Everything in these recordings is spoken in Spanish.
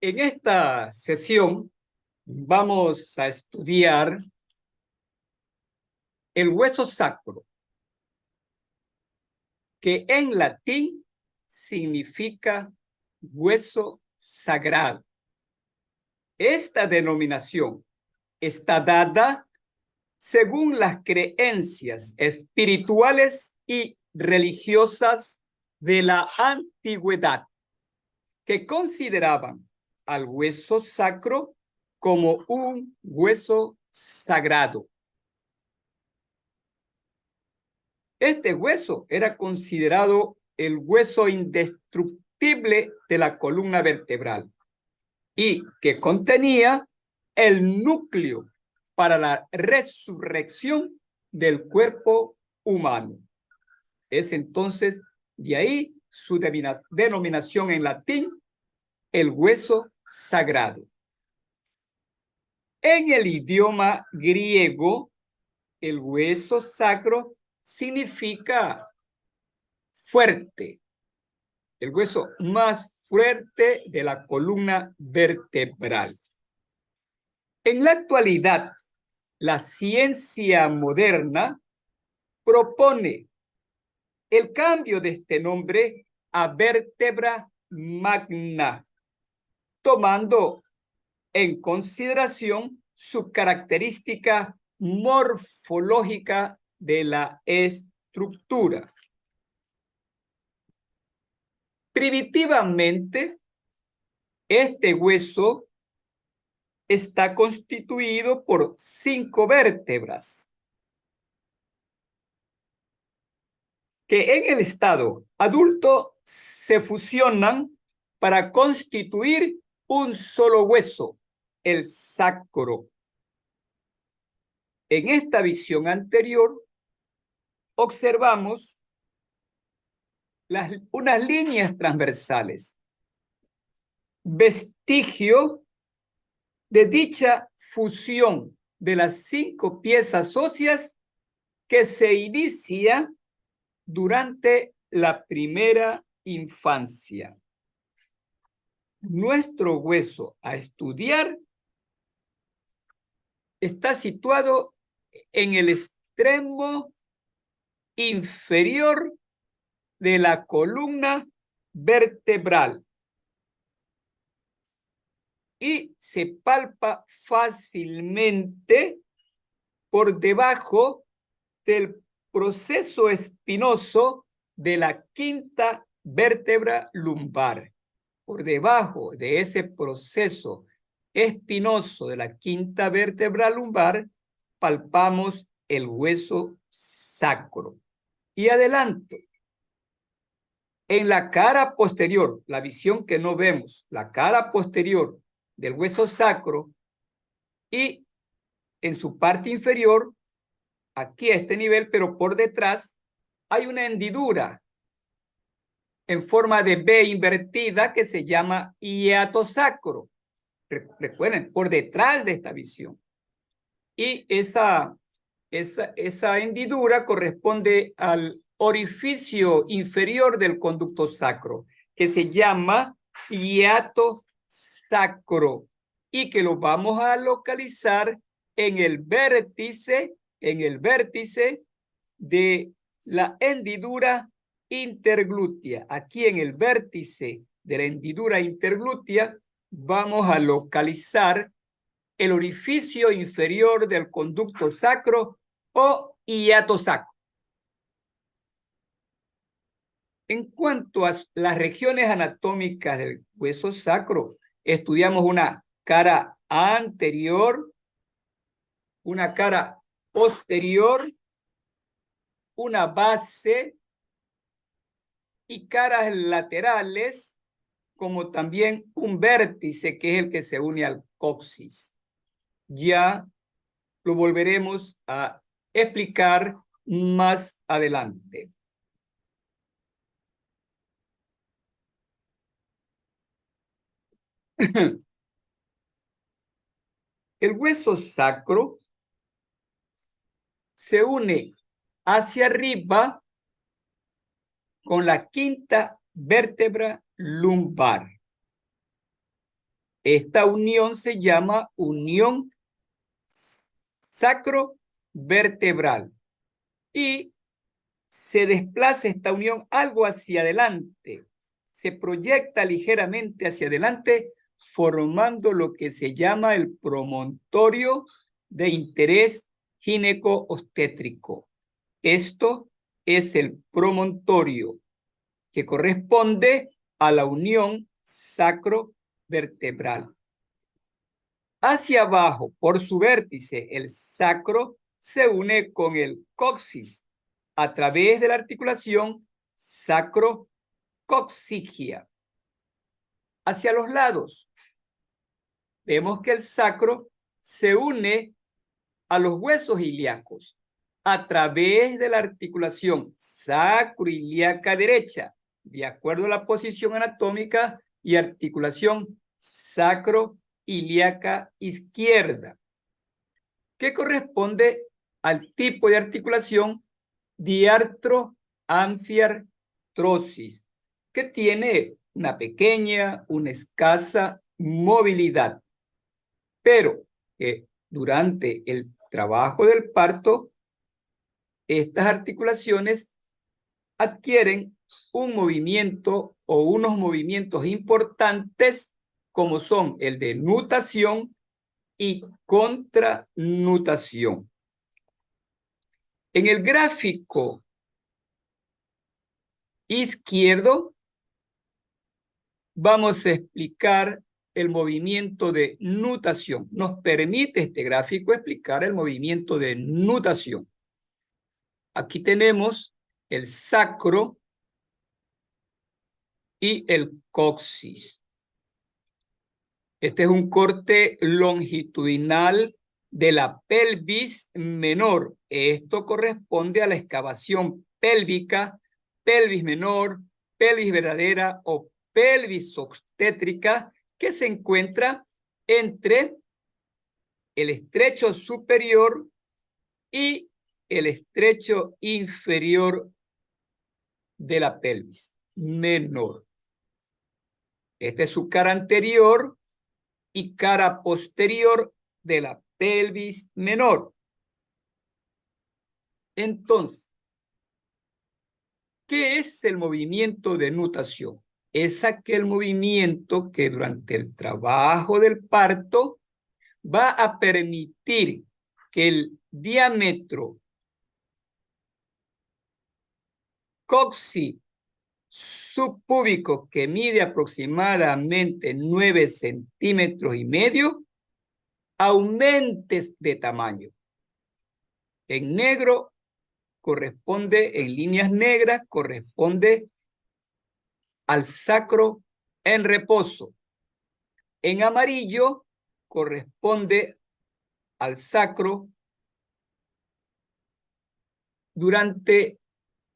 En esta sesión vamos a estudiar el hueso sacro, que en latín significa hueso sagrado. Esta denominación está dada según las creencias espirituales y religiosas de la antigüedad, que consideraban al hueso sacro como un hueso sagrado. Este hueso era considerado el hueso indestructible de la columna vertebral y que contenía el núcleo para la resurrección del cuerpo humano. Es entonces de ahí su denominación en latín, el hueso sagrado. En el idioma griego, el hueso sacro significa fuerte, el hueso más fuerte de la columna vertebral. En la actualidad, la ciencia moderna propone el cambio de este nombre a vértebra magna, tomando en consideración su característica morfológica de la estructura. Primitivamente, este hueso está constituido por 5 vértebras que en el estado adulto se fusionan para constituir un solo hueso, el sacro. En esta visión anterior observamos unas líneas transversales, vestigio de dicha fusión de las 5 piezas óseas que se inicia durante la primera infancia. Nuestro hueso a estudiar está situado en el extremo inferior de la columna vertebral y se palpa fácilmente por debajo del proceso espinoso de la 5ª vértebra lumbar. Por debajo de ese proceso espinoso de la 5ª vértebra lumbar, palpamos el hueso sacro. Y adelanto, en la cara posterior, la visión que no vemos, la cara posterior del hueso sacro y en su parte inferior, aquí a este nivel, pero por detrás, hay una hendidura en forma de B invertida que se llama hiato sacro. Recuerden, por detrás de esta visión. Y esa hendidura corresponde al orificio inferior del conducto sacro, que se llama hiato sacro, y que lo vamos a localizar en el vértice de la hendidura interglútea. Aquí en el vértice de la hendidura interglútea vamos a localizar el orificio inferior del conducto sacro o hiato sacro. En cuanto a las regiones anatómicas del hueso sacro, estudiamos una cara anterior, una cara posterior, una base y caras laterales, como también un vértice que es el que se une al coxis. Ya lo volveremos a explicar más adelante. El hueso sacro se une hacia arriba con la 5ª vértebra lumbar. Esta unión se llama unión sacrovertebral y se desplaza esta unión algo hacia adelante, se proyecta ligeramente hacia adelante, formando lo que se llama el promontorio de interés gineco-obstétrico. Esto es el promontorio que corresponde a la unión sacrovertebral. Hacia abajo, por su vértice, el sacro se une con el coxis a través de la articulación sacrocoxigia. Hacia los lados, vemos que el sacro se une a los huesos ilíacos a través de la articulación sacroiliaca derecha, de acuerdo a la posición anatómica, y articulación sacroiliaca izquierda, que corresponde al tipo de articulación diartroanfiartrosis, que tiene una pequeña, una escasa movilidad, pero que durante el trabajo del parto, estas articulaciones adquieren un movimiento o unos movimientos importantes como son el de nutación y contranutación. En el gráfico izquierdo vamos a explicar el movimiento de nutación. Nos permite este gráfico explicar el movimiento de nutación. Aquí tenemos el sacro y el coxis. Este es un corte longitudinal de la pelvis menor. Esto corresponde a la excavación pélvica, pelvis menor, pelvis verdadera o pelvis obstétrica, que se encuentra entre el estrecho superior y el estrecho inferior de la pelvis menor. Esta es su cara anterior y cara posterior de la pelvis menor. Entonces, ¿qué es el movimiento de nutación? Es aquel movimiento que durante el trabajo del parto va a permitir que el diámetro coxi subpúbico, que mide aproximadamente 9,5 centímetros, aumente de tamaño. En negro corresponde, en líneas negras, corresponde al sacro en reposo. En amarillo corresponde al sacro durante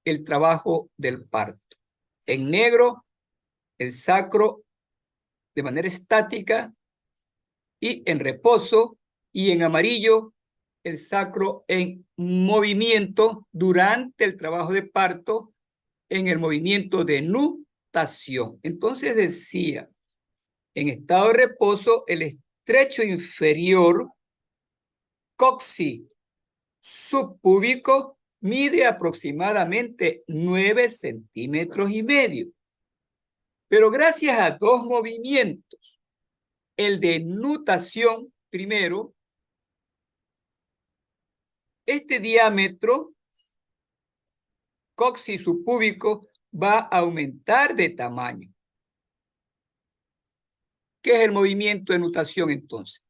el trabajo del parto. En negro, el sacro de manera estática y en reposo, y en amarillo, el sacro en movimiento durante el trabajo de parto, en el movimiento de nutación. Entonces decía, en estado de reposo, el estrecho inferior coxi subpúbico mide aproximadamente 9,5 centímetros. Pero gracias a dos movimientos, el de nutación primero, este diámetro coxi subpúbico va a aumentar de tamaño. ¿Qué es el movimiento de nutación entonces?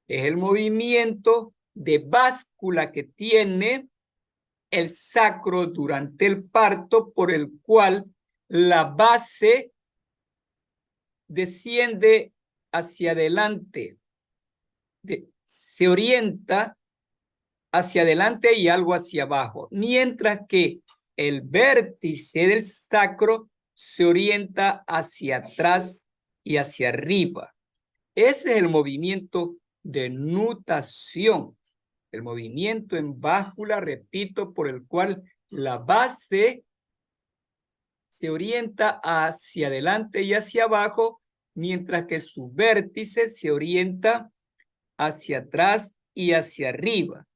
Es el movimiento de báscula que tiene el sacro durante el parto, por el cual la base desciende hacia adelante, se orienta hacia adelante y algo hacia abajo, mientras que el vértice del sacro se orienta hacia atrás y hacia arriba. Ese es el movimiento de nutación, el movimiento en báscula, repito, por el cual la base se orienta hacia adelante y hacia abajo, mientras que su vértice se orienta hacia atrás y hacia arriba.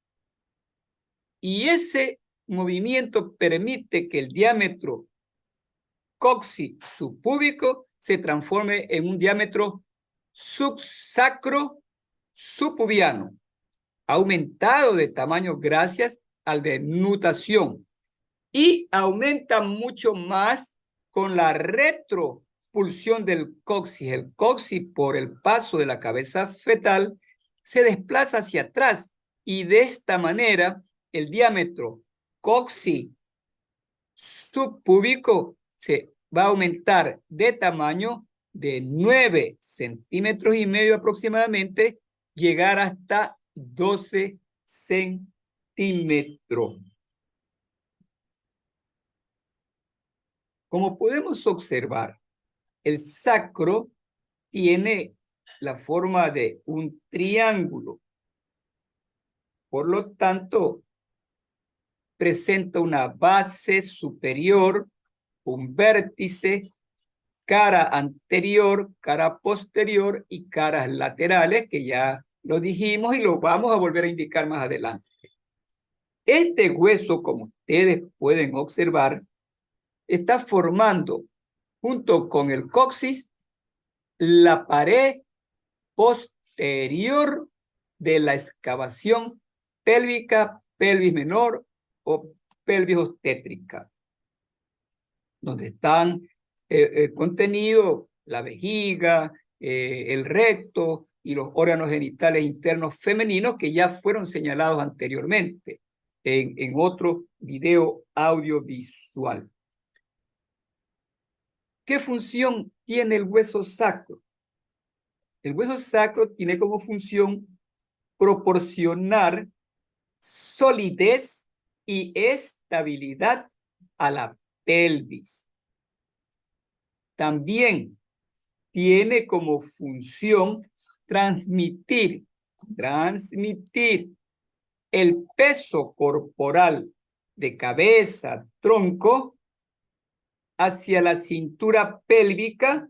Y ese movimiento permite que el diámetro coxi subpúbico se transforme en un diámetro subsacro subpubiano, aumentado de tamaño gracias al de nutación, y aumenta mucho más con la retropulsión del coxis. El coxis, por el paso de la cabeza fetal, se desplaza hacia atrás y de esta manera el diámetro coxi subpúbico se va a aumentar de tamaño de 9 centímetros y medio aproximadamente, llegar hasta 12 centímetros. Como podemos observar, el sacro tiene la forma de un triángulo. Por lo tanto, presenta una base superior, un vértice, cara anterior, cara posterior y caras laterales, que ya lo dijimos y lo vamos a volver a indicar más adelante. Este hueso, como ustedes pueden observar, está formando, junto con el coxis, la pared posterior de la excavación pélvica, pelvis menor o pelvis obstétrica, donde están contenidos la vejiga, el recto y los órganos genitales internos femeninos que ya fueron señalados anteriormente en otro video audiovisual. ¿Qué función tiene el hueso sacro? El hueso sacro tiene como función proporcionar solidez y estabilidad a la pelvis. También tiene como función transmitir el peso corporal de cabeza, tronco, hacia la cintura pélvica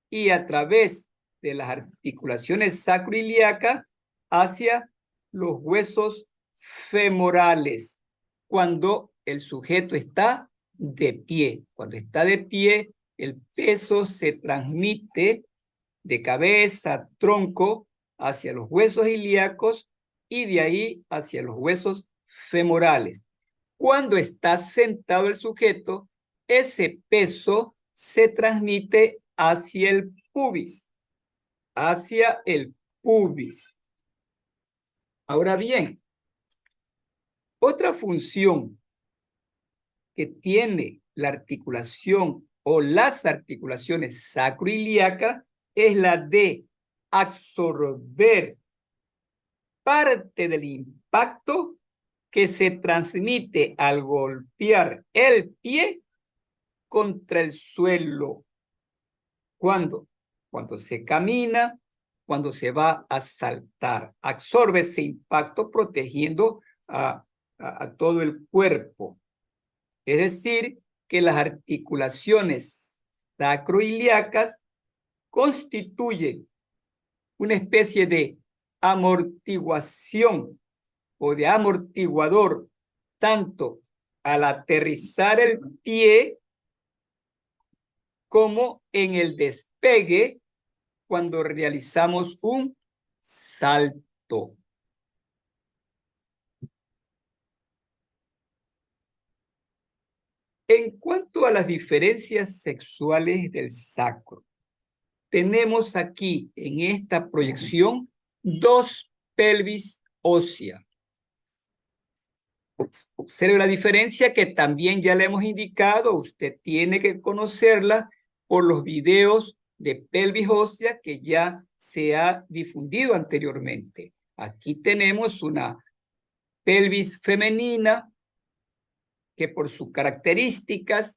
y a través de las articulaciones sacroiliacas hacia los huesos femorales, cuando el sujeto está de pie. Cuando está de pie, el peso se transmite de cabeza, tronco, hacia los huesos ilíacos y de ahí hacia los huesos femorales. Cuando está sentado el sujeto, ese peso se transmite hacia el pubis, hacia el pubis. Ahora bien, otra función que tiene la articulación o las articulaciones sacroiliacas es la de absorber parte del impacto que se transmite al golpear el pie contra el suelo. ¿Cuándo? Cuando se camina, cuando se va a saltar. Absorbe ese impacto protegiendo a todo el cuerpo. Es decir, que las articulaciones sacroiliacas constituyen una especie de amortiguación o de amortiguador, tanto al aterrizar el pie como en el despegue cuando realizamos un salto. En cuanto a las diferencias sexuales del sacro, tenemos aquí en esta proyección dos pelvis óseas. Observe la diferencia que también ya le hemos indicado, usted tiene que conocerla por los videos de pelvis ósea que ya se ha difundido anteriormente. Aquí tenemos una pelvis femenina que por sus características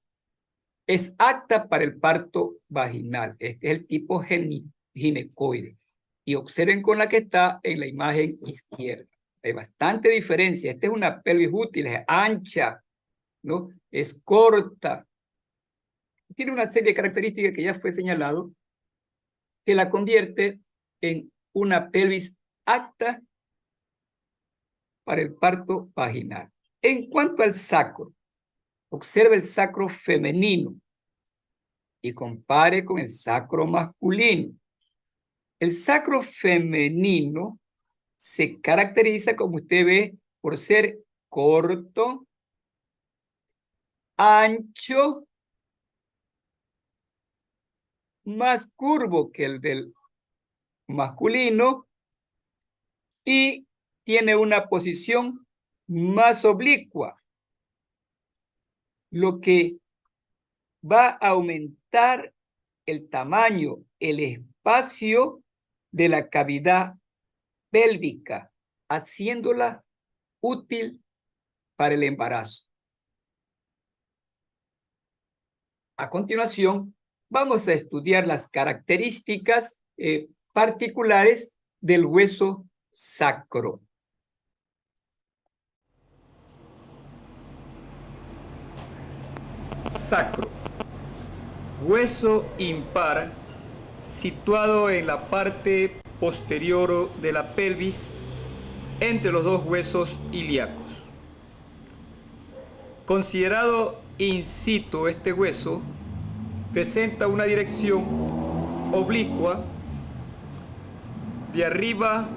es apta para el parto vaginal. Este es el tipo ginecoide. Y observen con la que está en la imagen izquierda. Hay bastante diferencia. Esta es una pelvis útil, es ancha, ¿no? Es corta. Tiene una serie de características que ya fue señalado que la convierte en una pelvis apta para el parto vaginal. En cuanto al sacro, observe el sacro femenino y compare con el sacro masculino. El sacro femenino se caracteriza, como usted ve, por ser corto, ancho, más curvo que el del masculino y tiene una posición más oblicua, lo que va a aumentar el tamaño, el espacio de la cavidad pélvica, haciéndola útil para el embarazo. A continuación, vamos a estudiar las características particulares del hueso sacro. Sacro, hueso impar situado en la parte posterior de la pelvis entre los dos huesos ilíacos. Considerado in situ, este hueso presenta una dirección oblicua de arriba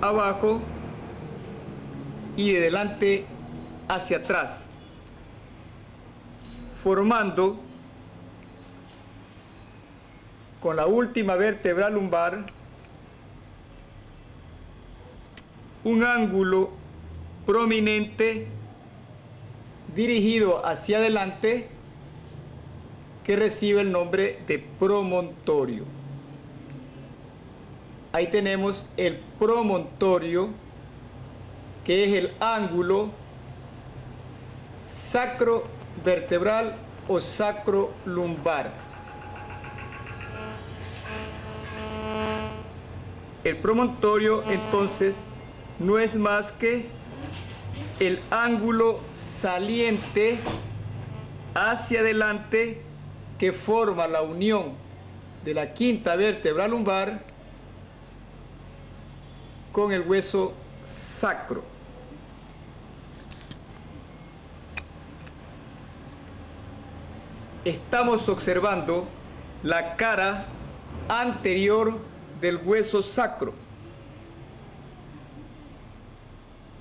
abajo y de delante hacia atrás, formando con la última vértebra lumbar un ángulo prominente dirigido hacia adelante que recibe el nombre de promontorio. Ahí tenemos el promontorio, que es el ángulo sacrovertebral o sacrolumbar. El promontorio, entonces, no es más que el ángulo saliente hacia adelante que forma la unión de la quinta vértebra lumbar con el hueso sacro. Estamos observando la cara anterior del hueso sacro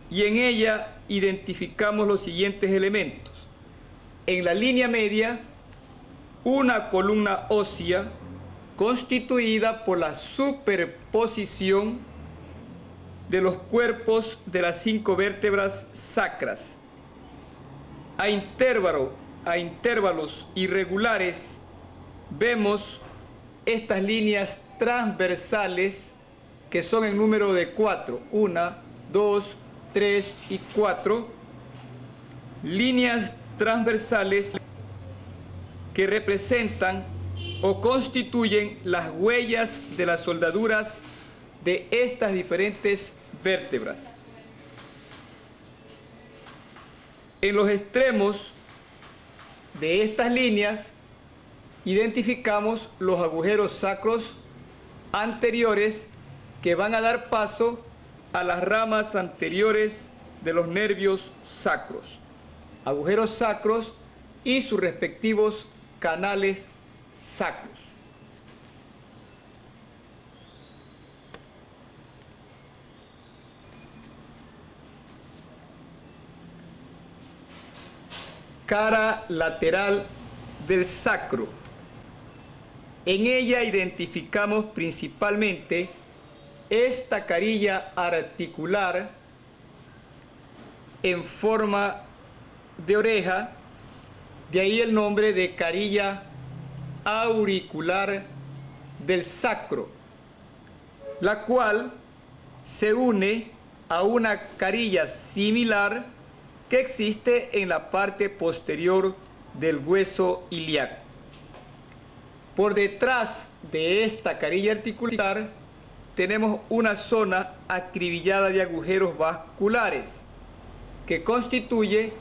y en ella identificamos los siguientes elementos. En la línea media, una columna ósea constituida por la superposición de los cuerpos de las 5 vértebras sacras. A intervalos irregulares vemos estas líneas transversales que son en número de 4, 1, 2, 3 y 4, líneas transversales que representan o constituyen las huellas de las soldaduras de estas diferentes vértebras. En los extremos de estas líneas identificamos los agujeros sacros anteriores que van a dar paso a las ramas anteriores de los nervios sacros. Agujeros sacros y sus respectivos canales sacros. Cara lateral del sacro. En ella identificamos principalmente esta carilla articular en forma de oreja, de ahí el nombre de carilla auricular del sacro, la cual se une a una carilla similar que existe en la parte posterior del hueso ilíaco. Por detrás de esta carilla articular tenemos una zona acribillada de agujeros vasculares que constituye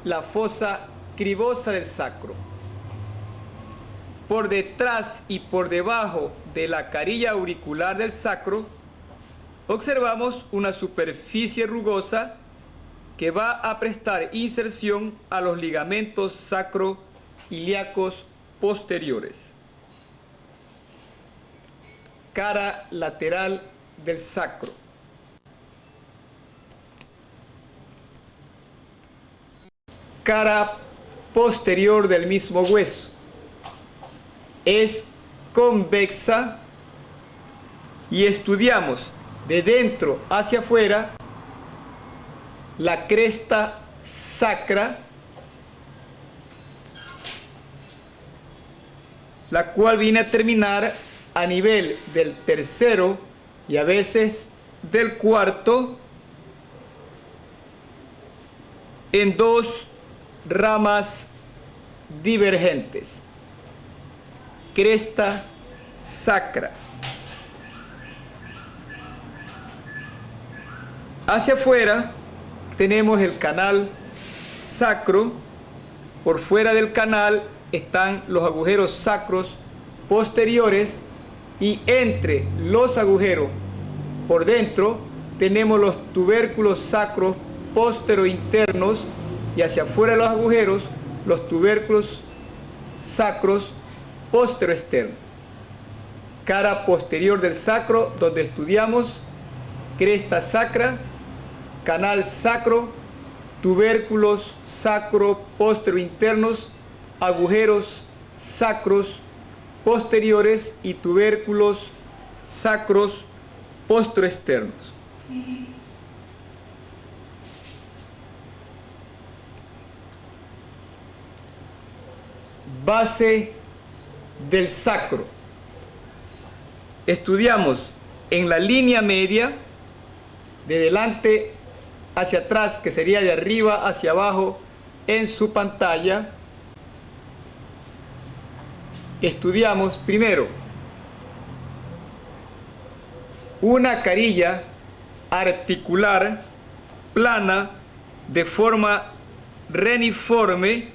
la fosa cribosa del sacro. por detrás y por debajo de la carilla auricular del sacro, observamos una superficie rugosa que va a prestar inserción a los ligamentos sacroiliacos posteriores. Cara lateral del sacro. Cara posterior del mismo hueso. Es convexa y estudiamos de dentro hacia afuera la cresta sacra, la cual viene a terminar a nivel del tercero y a veces del cuarto en dos ramas divergentes. Cresta sacra. Hacia afuera tenemos el canal sacro. Por fuera del canal están los agujeros sacros posteriores y entre los agujeros por dentro tenemos los tubérculos sacros posterointernos y hacia afuera de los agujeros los tubérculos sacros posteroexternos. Cara posterior del sacro, donde estudiamos cresta sacra, canal sacro, tubérculos sacro posterointernos, agujeros sacros posteriores y tubérculos sacros posteroexternos. Base del sacro. Estudiamos en la línea media, de delante hacia atrás, que sería de arriba hacia abajo en su pantalla. Estudiamos primero una carilla articular plana de forma reniforme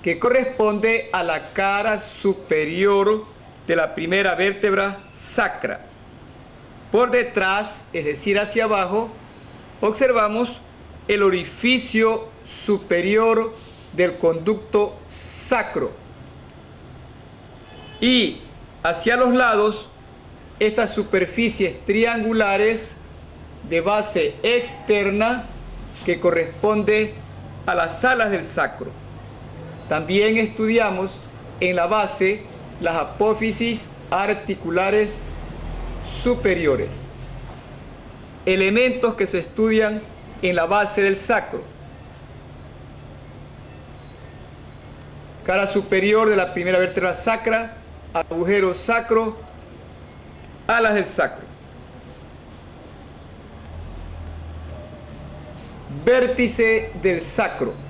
que corresponde a la cara superior de la primera vértebra sacra. Por detrás, es decir, hacia abajo, observamos el orificio superior del conducto sacro. Y hacia los lados, estas superficies triangulares de base externa que corresponde a las alas del sacro. También estudiamos en la base las apófisis articulares superiores. Elementos que se estudian en la base del sacro. Cara superior de la primera vértebra sacra, agujero sacro, alas del sacro. Vértice del sacro.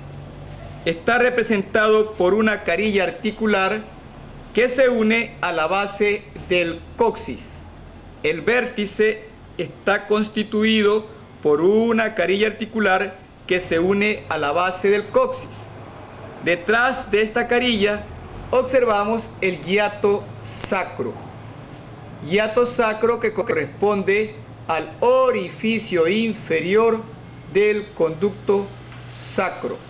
Está representado por una carilla articular que se une a la base del coxis. El vértice está constituido por una carilla articular que se une a la base del coxis. Detrás de esta carilla observamos el hiato sacro. Hiato sacro que corresponde al orificio inferior del conducto sacro.